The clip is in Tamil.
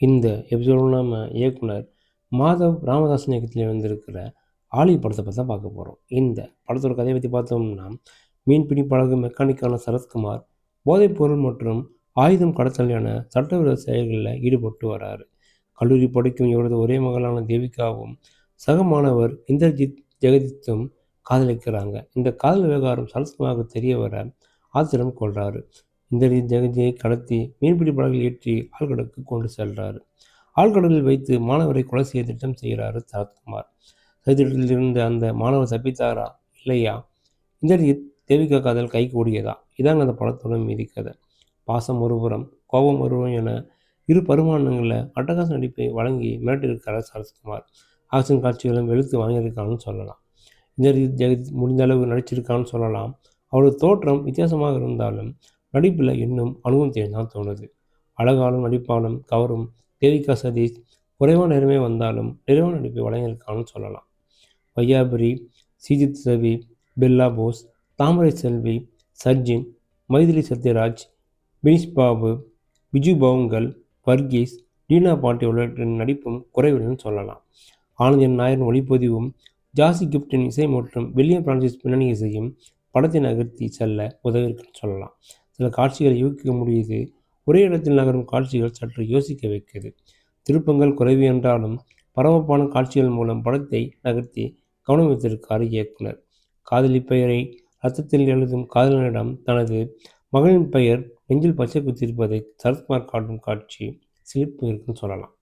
இந்த எபிசோடு நம்ம இயக்குனர் மாதவ் ராமதாசன் இயக்கத்தில் வந்திருக்கிற ஆலி படத்தை பற்றி தான் பார்க்க போகிறோம். இந்த படத்தோட கதையை பற்றி பார்த்தோம்னா, மீன்பிடி படகு மெக்கானிக்கான சரத்குமார் போதைப்பொருள் மற்றும் ஆயுதம் கடத்தல் என சட்டவிரோத செயல்களில் ஈடுபட்டு வராரு. கல்லூரி படிக்கும் இவரது ஒரே மகளான தேவிகாவும் சக மாணவர் இந்திரஜித் ஜெகதீத்தும் காதலிக்கிறாங்க. இந்த காதல் விவகாரம் சரத்குமாருக்கு தெரிய வர ஆத்திரம் கொள்றாரு. இந்திரஜித் ஜெகதியை கடத்தி மீன்பிடி படகில் ஏற்றி ஆழ்கடலுக்கு கொண்டு செல்றாரு. ஆழ்கடலில் வைத்து மாணவரை கொலை செய்ய திட்டம் செய்கிறாரு சரத்குமார். சதித்திட்டத்தில் இருந்த அந்த மாணவர் தப்பித்தாரா இல்லையா? இந்திரஜித் தேவிகா காதல் கை கூடியதா? இதாங்க அந்த படத்தோட மீதி கதை. பாசம் ஒருபுறம் கோபம் ஒருவன் என இரு பரிமாணங்களில் அட்டகாச நடிப்பை வழங்கி மிரட்டியிருக்கிறார் சரத்குமார். ஆக்ஷன் காட்சிகளும் வெளுத்து வாங்கியிருக்கான்னு சொல்லலாம். இந்திரஜித் ஜெகத் முடிந்த அளவு நடிச்சிருக்கான்னு சொல்லலாம். அவரது தோற்றம் வித்தியாசமாக இருந்தாலும் நடிப்பில் இன்னும் அனுபவம் தெரிஞ்சால் தோணுது. அழகாலும் நடிப்பாலும் கவரும் தேவிகா சதீஷ் குறைவான நேரமே வந்தாலும் நிறைவான நடிப்பை வழங்கியிருக்கான்னு சொல்லலாம். வையாபுரி, சீஜித் ரவி, பெல்லா போஸ், தாமரை செல்வி, சர்ஜின், மைதிலி சத்யராஜ், பினிஷ் பாபு, பிஜு பவுங்கல், வர்கீஸ், டீனா பாட்டி உள்ளிட்ட நடிப்பும் குறைவில்லைன்னு சொல்லலாம். ஆனந்தின் நாயரின் ஒளிப்பதிவும் ஜாசி கிப்டின் இசை மற்றும் வில்லியம் பிரான்சிஸ் பின்னணி இசையும் படத்தை நகர்த்தி செல்ல உதவியிருக்குன்னு சொல்லலாம். சில காட்சிகளை யூகிக்க முடியுது. ஒரே இடத்தில் நகரும் காட்சிகள் சற்று யோசிக்க வைக்குது. திருப்பங்கள் குறைவு என்றாலும் பரபரப்பான காட்சிகள் மூலம் படத்தை நகர்த்தி கவனம் வைத்திருக்கார் இயக்குனர். காதலி பெயரை ரத்தத்தில் எழுதும் காதலனிடம் தனது மகனின் பெயர் நெஞ்சில் பச்சை குத்திருப்பதை சரத்குமார் காட்டும் காட்சி சிலிர்ப்பு இருக்குன்னு சொல்லலாம்.